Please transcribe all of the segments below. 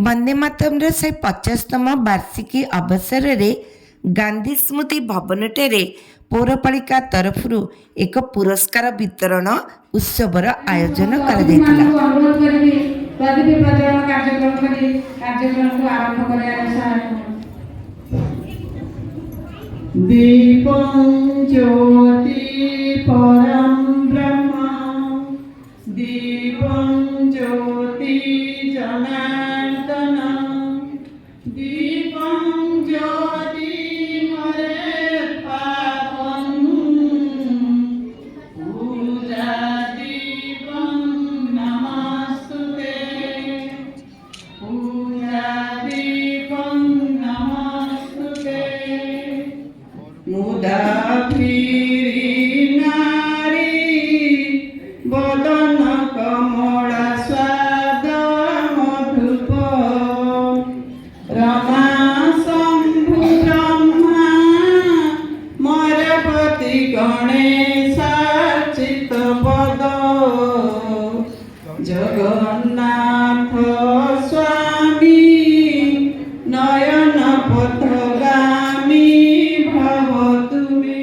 वंदे मातरम 150तम वार्षिकी अवसर में गांधी स्मृति भवनटे पौरपालिका तरफ एक पुरस्कार वितरण उत्सवर आयोजन कर दीपं ज्योति परं ब्रह्म दीपं ज्योति जनार्दन दीपं ज्योति मरेत् पापं पूजा दीपं नमस्तुते पूजा दीपं नमस्तुते मुदा नारी बदन कमला स्वाद मधुप रमा शंभु ब्रह्मा मरपति गणेशार्चित पद जगन्नाथ स्वामी नयन पथगामी भवतु मे।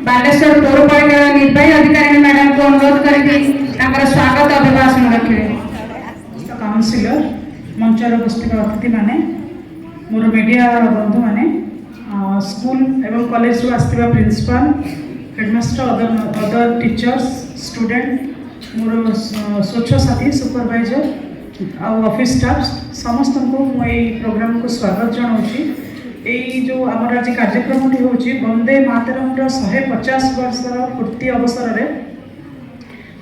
बालेश्वर पौरपालिका निर्वाही अधिकारी मैडम को अनुरोध करके स्वागत अभिभाषण रखे। काउंसिलर मंचर उपस्थित अतिथि माने मोर मीडिया बंधु माने स्कूल एवं कॉलेज रु आसथिबा principal headmaster other teachers student मोर स्वच्छ साथी सुपरवाइजर आ ऑफिस स्टाफ समस्त को मई प्रोग्राम को स्वागत जनाऊँगी। यही जो आमर आज कार्यक्रम हो वंदे मातरम 150 वर्षर पूर्ति अवसर में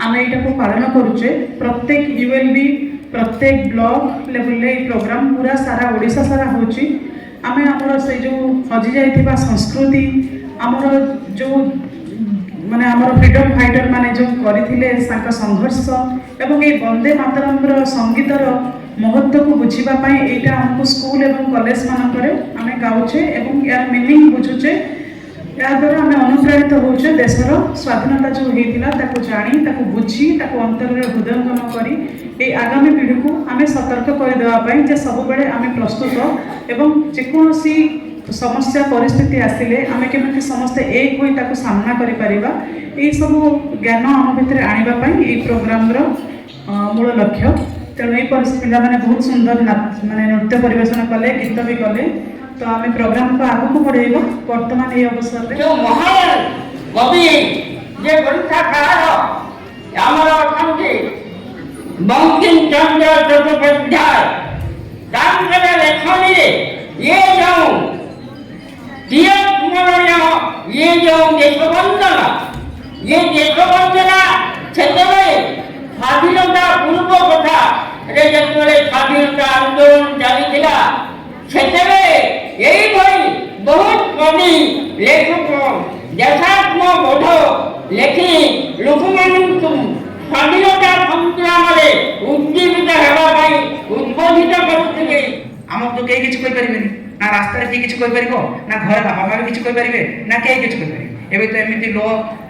आम यहाँ को पालन करुचे। प्रत्येक यूएलबी प्रत्येक ब्लॉक लेवल प्रोग्राम पूरा सारा ओडिशा सारा होची। आमे आमर से जो हजि जाइथिबा संस्कृति आमर जो माने आमर फ्रीडम फाइटर माने जो करथिले साका संघर्ष एवं ये वंदे मातरम संगीतर महत्व को बुझीबा पाई एटा हमको स्कूल एवं कॉलेज मानकरे आमे गाउचे एवं यार मीनिंग बुझुचे। या द्वारा आमे अनुप्राणित होचे देशर स्वाधीनता जो हेतिला ताको जानी ताको बुझी ताको अंतर रे हृदयंगम करी ए आगामी पीढ़ी को आमे सतर्क कर देवा पाई जे सब बेले आमे प्रस्तुत एवं जेकोसी समस्या परिस्थिति आसिले आमे केमिति समस्ते एक होई ताको सामना करि परिबा ए सब ज्ञान आम भितरे आनिबा पाई ए प्रोग्राम रो मूल लक्ष्य। तेणु ये पिला मैंने बहुत सुंदर माने नृत्य परिवेशन कले गीत भी कले तो आम प्रोग्राम को आगे को बढ़ेब। बर्तमान ये अवसर में जो महान कवि जे ग्रंथकार आमर अछंती बंकिम चंद्र चट्टोपाध्याय तांकर लेखनी ये जो स्मरणीय ये जो देशवंदना क्षेत्र स्वाधीनता पूर्व कथा जो स्वाधीनता आंदोलन चली बहुत କବି ଲେଖକ ଦେଶାତ୍ମବୋଧ ଲେଖି ଲୋକମାନଙ୍କୁ ସ୍ୱାଧୀନତା ସଂଗ୍ରାମରେ ଉଜ୍ଜୀବିତ ହେବା ପାଇଁ ଉଦ୍ବୋଧିତ କରୁଥିଲେ। ଆମକୁ ତ କେହି କିଛି କହିପାରିବେନି, ନା ରାସ୍ତାରେ କିଏ କିଛି କହିପାରିବ, ନା ଘରେ ବାପା ମା ବି କିଛି କହିପାରିବେ, ନା କେହି କିଛି କହିପାରିବେ। ଏବେ ତ ଏମିତି ଲ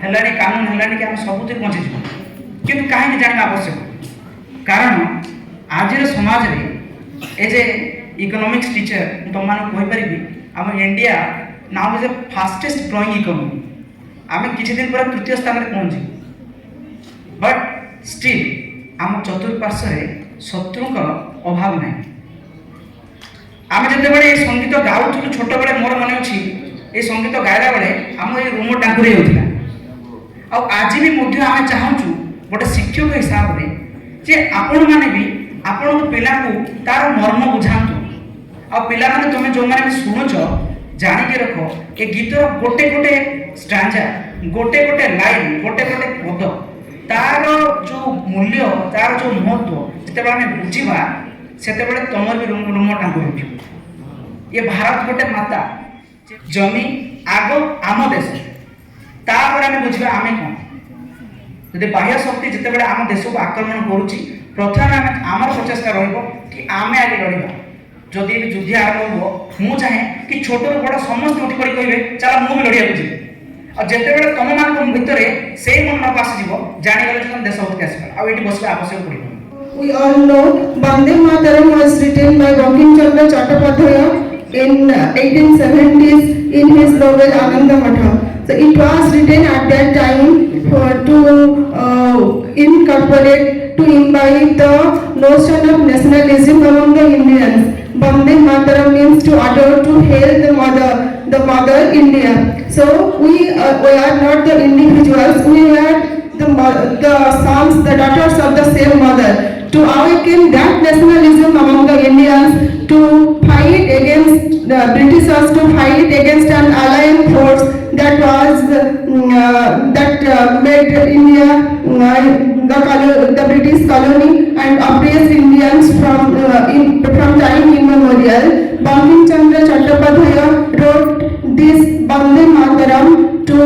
ହେଲାଣି, କାନୁନ ହେଲାଣି କି ଆମେ ସବୁଥିରେ ବଞ୍ଚିଯିବୁ, କିନ୍ତୁ କାହିଁକି ଜାଣିବା ଆବଶ୍ୟକ? କାରଣ ଆଜିର ସମାଜରେ ଏଜ୍ ଏ ଇକୋନୋମିକ୍ସ ଟିଚର ମୁଁ ତୁମମାନଙ୍କୁ କହିପାରିବି ଆମ India now is a fastest growing economy. ଆମେ କିଛି ଦିନ ପରେ ତୃତୀୟ ସ୍ଥାନରେ ପହଞ୍ଚିବୁ, ବଟ୍ ଷ୍ଟିଲ୍ ଆମ ଚତୁଃପାର୍ଶ୍ୱରେ ଶତ୍ରୁଙ୍କର ଅଭାବ ନାହିଁ। ଆମେ ଯେତେବେଳେ ଏ ସଙ୍ଗୀତ ଗାଉଥିଲୁ ଛୋଟବେଳେ, ମୋର ମନେ ଅଛି ଏ ସଙ୍ଗୀତ ଗାଇଲା ବେଳେ ଆମ ଏ ରୁମ ଟାଙ୍କୁରି ହେଉଥିଲା। ଆଉ ଆଜି ବି ମଧ୍ୟ ଆମେ ଚାହୁଁଛୁ ଗୋଟେ ଶିକ୍ଷକ ହିସାବରେ ଯେ ଆପଣମାନେ ବି ଆପଣଙ୍କ ପିଲାଙ୍କୁ ତାର ମର୍ମ ବୁଝାନ୍ତୁ। ଆଉ ପିଲାମାନେ ତୁମେ ଯେଉଁମାନେ ବି ଶୁଣୁଛ ଜାଣିକି ରଖ, ଏ ଗୀତର ଗୋଟେ ଗୋଟେ ଷ୍ଟାଞ୍ଜା, ଗୋଟେ ଗୋଟେ ଲାଇନ୍, ଗୋଟେ ଗୋଟେ ପଦ, ତାର ଯେଉଁ ମୂଲ୍ୟ, ତାର ଯେଉଁ ମହତ୍ଵ ଯେତେବେଳେ ଆମେ ବୁଝିବା ସେତେବେଳେ ତମର ବି ରୁମ ଟାଙ୍କୁରି ଉଠିବ। ये भारत गोटे माता, जमी आग आम देश, तापर आम बुझा आम कौन। जब बाह्य शक्ति जिते आम देश को आक्रमण करुच्ची, प्रथम आम प्रचेषा कि आम आगे लड़वा। जदि युद्ध आरंभ हो, मु चाहे कि छोट रू बड़ समस्त उठी पड़ी कहे चल मुझे लड़िया जी। और जिते तुम मान भितर से मनोभाव आसीज जाणीगले तुम देश भक्ति आस बस आवश्यक पड़े। We all know Vande Mataram was written by Bankim Chandra Chattopadhyaya in 1870s in his novel Ananda Matha. So it was written at that time to incorporate, to imbibe the notion of nationalism among the Indians. Vande Mataram means to adore, to hail the mother India. So we are not the individuals, we are the sons, the daughters of the same mother. To awaken that nationalism among the Indians, to fight against the Britishers, to fight against an allied force that was made India the British colony and oppressed Indians from time immemorial. Bankim Chandra Chattopadhyaya wrote this Vande Mataram to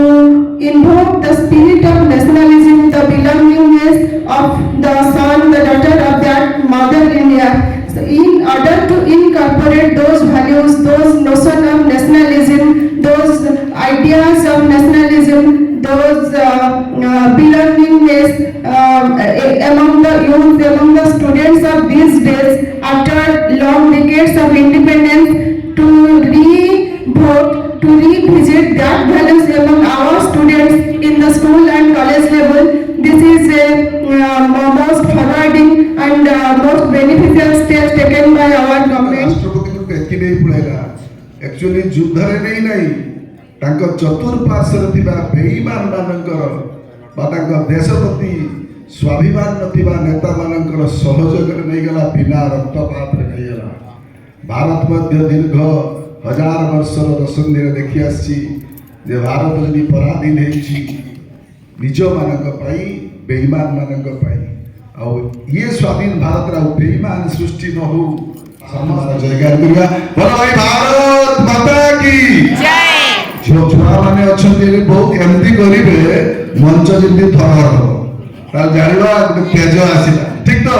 invoke the spirit of nationalism, the belongingness of the son, the daughter of that mother India. So in order to incorporate those values, those notion of nationalism, those ideas of nationalism, those belongingness among the youth, among the students of these days, after long decades of independence, to revoke, to revisit that values among our students in the school and college level. This is a most forwarding and most beneficial steps taken by our government. राष्ट्रपति को एतकी नहीं पड़ेगा actually युद्ध रे नहीं तांको चतुर्पार्श्व थिबा बेईमान मानकर बा तांको देशप्रति स्वाभिमान नथिबा नेता मानकर सहयोग रे नहीं गला, बिना रक्तपात रे नहीं गला। भारत मध्य दीर्घ हजार वर्षर दशंधि रे देखि आसी जे भारत जदि पराधीन हेछि निज मानक पाई, बेईमान मानक पाई। और ये स्वाधीन भारत रा बेईमान सृष्टि न हो, समस्त जयगार करिया। बोलो भाई भारत माता की जय। जो छुआ माने अछंती बहुत एमती करिवे मंच जिंदी थर हो तार जानिबा तेज आसीला, ठीक तो?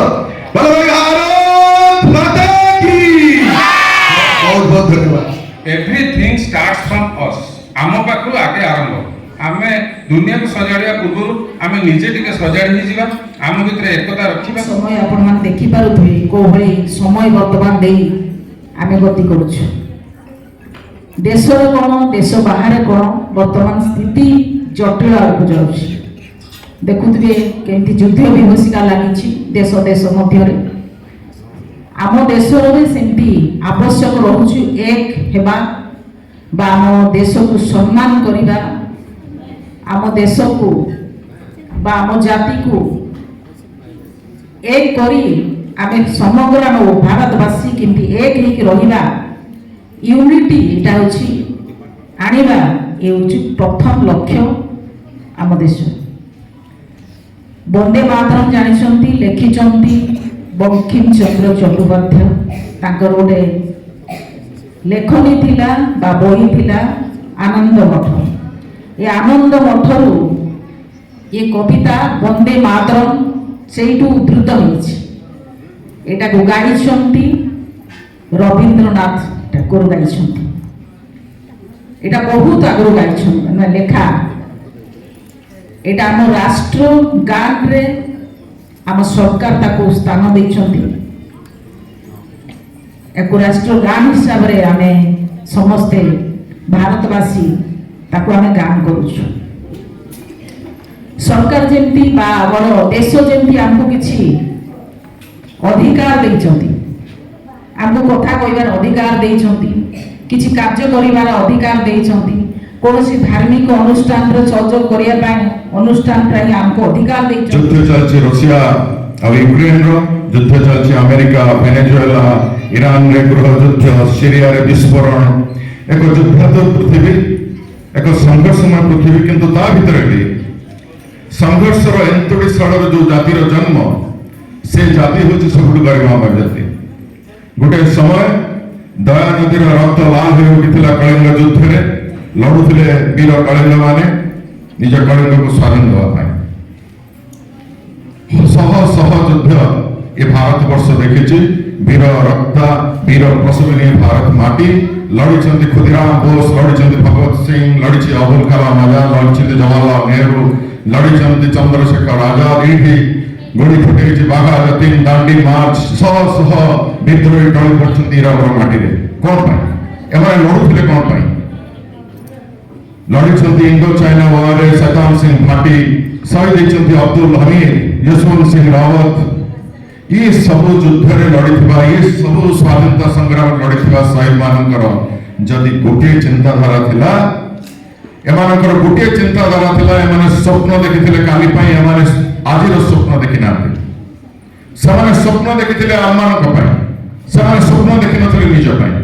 बोलो भाई भारत माता की बहुत बहुत धन्यवाद। Everything starts from us. आम पाखु आगे आरंभ। आमे दुनिया को सजाड़िया पूर्व आमे निजे टिके सजाड़ी ही जीवा, आम भितर एकता रखिबा। समय आपण मान देखि पारुथि को भଳି समय वर्तमान देई आमे गति करूछु। देशर कोन, देश बाहर कोन वर्तमान स्थिति जटिल आगु जाउछि। देखुथिबे केमति युद्ध विभूषिका लागिछि देश मध्य रे। आम देशर रे सेमति आवश्यक रहुछि एक हेबा बा आम देश को सम्मान करिबा, आम देश को बा आम जाति को एक करी आमे समग्र आम भारतवासी केमति एक होइके रहिबा, यूनिटी एटा होछि आनिबा, ए होछि प्रथम लक्ष्य आम देश। वंदे मातरम जानिछंती, लेखिछंती बंकिम चंद्र चट्टोपाध्याय। तांकर गोटे लेखनी थिला बा बही थिला ଆନନ୍ଦ ମଠ। ଏ ଆନନ୍ଦ ମଠରୁ ଏ କବିତା ବନ୍ଦେ ମାତରମ୍ ସେଇଠୁ ଉଦ୍ଧୃତ ହୋଇଛି। ଏଟାକୁ ଗାଇଛନ୍ତି ରବୀନ୍ଦ୍ରନାଥ ଠାକୁର ଗାଇଛନ୍ତି। এটা ବହୁତ ଆଗରୁ ଗାଇଛନ୍ତି ମାନେ ଲେଖା। এটা ଆମ ରାଷ୍ଟ୍ର ଗାନରେ ଆମ ସରକାର ତାକୁ ସ୍ଥାନ ଦେଇଛନ୍ତି। ୟାକୁ ରାଷ୍ଟ୍ର ଗାନ ହିସାବରେ ଆମେ ସମସ୍ତେ ଭାରତବାସୀ ତାକୁ ଆମେ ଗାନ କରୁଛୁ। ସରକାର ଯେମିତି ବା ଆମର ଦେଶ ଯେମିତି ଆମକୁ କିଛି ଅଧିକାର ଦେଇଛନ୍ତି, ଆମକୁ କଥା କହିବାର ଅଧିକାର ଦେଇଛନ୍ତି, କିଛି କାର୍ଯ୍ୟ କରିବାର ଅଧିକାର ଦେଇଛନ୍ତି, କୌଣସି ଧାର୍ମିକ ଅନୁଷ୍ଠାନର ସହଯୋଗ କରିବା ପାଇଁ ଅନୁଷ୍ଠାନ ପାଇଁ ଆମକୁ ଅଧିକାର ଦେଇଛନ୍ତି। ଯୁଦ୍ଧ ଚାଲିଛି ରୁଷିଆ ଆଉ ୟୁକ୍ରେନର, ଯୁଦ୍ଧ ଚାଲିଛି ଆମେରିକା, ଭେନେଜୁଏଲା, ଇରାନରେ ଗୃହ ଯୁଦ୍ଧ, ସିରିଆରେ ବିସ୍ଫୋରଣ, ଏକ ଯୁଦ୍ଧାତ୍ମକ ପୃଥିବୀ, ଏକ ସଂଘର୍ଷମୟ ପୃଥିବୀ। କିନ୍ତୁ ତା ଭିତରେ ବି ସଂଘର୍ଷର ଏନ୍ତୁଡ଼ି ଶାଳର ଯୋଉ ଜାତିର ଜନ୍ମ, ସେ ଜାତି ହେଉଛି ସବୁଠୁ ଗରିମାମୟ ଜାତି। ଗୋଟିଏ ସମୟ ଦୟା ନଦୀର ରକ୍ତ ଲାଲ ହୋଇ ଉଠିଥିଲା କଳିଙ୍ଗ ଯୁଦ୍ଧରେ। ଲଢୁଥିଲେ ବୀର କଳିଙ୍ଗମାନେ ନିଜ କଳିଙ୍ଗକୁ ସ୍ୱାଧୀନ ଦେବା ପାଇଁ। ଶହ ଶହ ଯୁଦ୍ଧ ଏ ଭାରତବର୍ଷ ଦେଖିଛି। ବୀର ରକ୍ତା, ବୀର ପ୍ରସବିନୀ ଭାରତ ମାଟି ଲଢିଛନ୍ତି ଖୁଦିରାମ ବୋଷ, ଲଢିଛନ୍ତି ଭଗତ ସିଂ, ଲଢିଛି ଅବୁଲ କାଲାମ ଆଜାଦ, ଲଢିଛନ୍ତି ଜବାହରଲାଲ ନେହେରୁ, ଲଢିଛନ୍ତି ଚନ୍ଦ୍ରଶେଖର ଆଜାଦ। ଏଇଠି ଗୁଡ଼ି ଫୁଟେଇଛି ବାଘା ଯତୀନ, ଦାଣ୍ଡି ମାର୍ଚ୍ଚ, ଶହ ଶହ ବିଦ୍ରୋହୀ ଟଳି ପଡିଛନ୍ତି ଇରାକର ମାଟିରେ। କଣ ପାଇଁ ଏମାନେ ଲଢୁଥିଲେ? କଣ ପାଇଁ ଲଢିଛନ୍ତି? ଇଣ୍ଡୋ ଚାଇନା ୱାରରେ ସଦାମ ସିଂ ଭାଟି ଶହୀଦ ହେଇଛନ୍ତି, ଅବ୍ଦୁଲ ହମିଦ, ଯଶୱନ୍ତ ସିଂ ରାୱତ। ଏ ସବୁ ଯୁଦ୍ଧରେ ଲଢିଥିବା, ଏ ସବୁ ସ୍ୱାଧୀନତା ସଂଗ୍ରାମରେ ଲଢିଥିବା ଶହୀଦ ମାନଙ୍କର ଯଦି ଗୋଟିଏ ଚିନ୍ତାଧାରା ଥିଲା, ଏମାନଙ୍କର ଗୋଟିଏ ଚିନ୍ତାଧାରା ଥିଲା, ଏମାନେ ସ୍ୱପ୍ନ ଦେଖିଥିଲେ କାଲି ପାଇଁ, ଏମାନେ ଆଜିର ସ୍ୱପ୍ନ ଦେଖି ନାହାନ୍ତି। ସେମାନେ ସ୍ୱପ୍ନ ଦେଖିଥିଲେ ଆମମାନଙ୍କ ପାଇଁ, ସେମାନେ ସ୍ୱପ୍ନ ଦେଖିନଥିଲେ ନିଜ ପାଇଁ।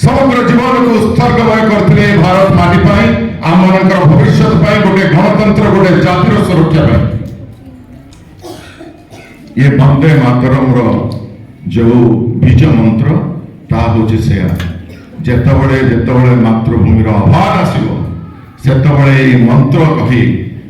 ସମଗ୍ର ଜୀବନକୁ ଉତ୍ସର୍ଗମୟ କରିଥିଲେ ଭାରତ ମାଟି ପାଇଁ, ଆମମାନଙ୍କର ଭବିଷ୍ୟତ ପାଇଁ, ଗୋଟେ ଗଣତନ୍ତ୍ର, ଗୋଟେ ଜାତିର ସୁରକ୍ଷା ପାଇଁ। ये बंदे मातरमर जो बीज मंत्र ता हूँ से जितेबले जितेबले मातृभूमिर आह्वान आसो से मंत्र कही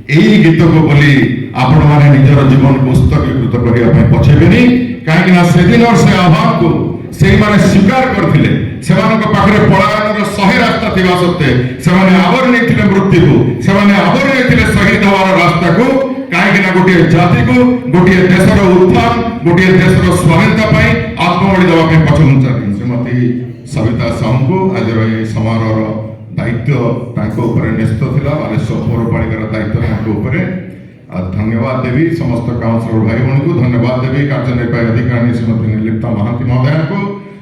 यही गीत को बोली आपण मैंने निजर जीवन को उत्सर्गीकृत करने पछेबेनी कहीं से दिन से आह्वान को से माने स्वीकार करथिले। सेमानक पाखरे पलायनर 100 रास्ता थिबा सत्ते सेमाने आवर नेथिले मृत्यु को, सेमाने आवर नेथिले शहीद हवार रास्ता को। कहीं गोटे जाति को, गोटे देशर उत्थान, गोटे देशर स्वाधीनता पाई आत्मबलि देवा पछघुंचा श्रीमती सविता साहू को आज समारोह दायित्व न्यस्त थिला। बालेश्वर पौरपालिकार दायित्व धन्यवाद देवी समस्त काउंसिलर भाई बहन को, धन्यवाद देवी कार्यनिर्वाही अधिकारी श्रीमती निर्लिप्ता महांती महोदया को,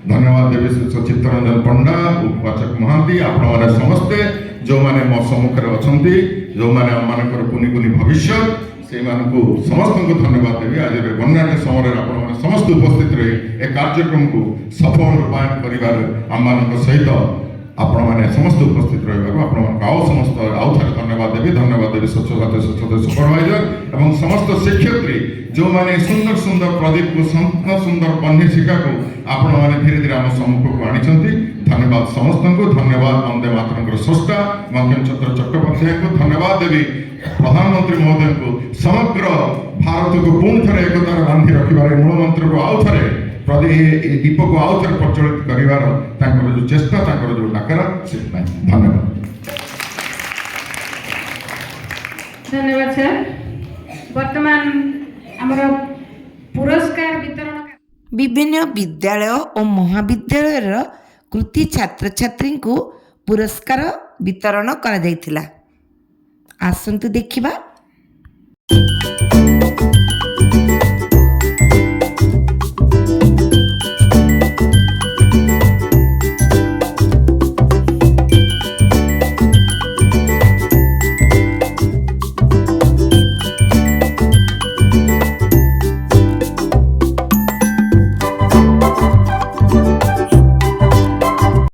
धन्यवाद देवी श्री चित्तरंजन पंडा, उपवाचक महांती, आपण माने समस्ते जो माने मो सम्मुखरे अछंती, जो माने आममानकर कुनी कुनी भविष्य से मानकु समस्त को धन्यवाद देवी। आज बन्याटे समय आपण माने समस्त उपस्थित रही ए कार्यक्रम को सफल रूपायन करिवार आममानक सहित आपण माने समस्त उपस्थित रहिबार आपण मानक आउ समस्त आउ थारे धन्यवाद देवी स्वच्छता सुपरवाइजर एवं समस्त शिक्षयित्री जो माने सुंदर सुंदर प्रदीप को सुंदर पन्नीशिका को आपण माने धीरे धीरे आम सम्मुख को आनिछंती। धन्यवाद समस्त को, धन्यवाद वंदे मातरम श्रष्टा बंकिम चंद्र चट्टोपाध्याय को, धन्यवाद देवी प्रधानमंत्री महोदय को। समग्र भारत को पुणी थे एकतार बांधि रखिबार मूल मंत्र को आउ थे दीप को आउ थे प्रचलित करिवार तांकर जो चेष्टा, तांकर जो डाकरा से धन्यवाद। धन्यवाद सर। वर्तमान आमर पुरस्कार वितरण विभिन्न विद्यालय और महाविद्यालय कृति छात्र छात्री को पुरस्कार वितरण करा जायतिला। आसंतु देखिबा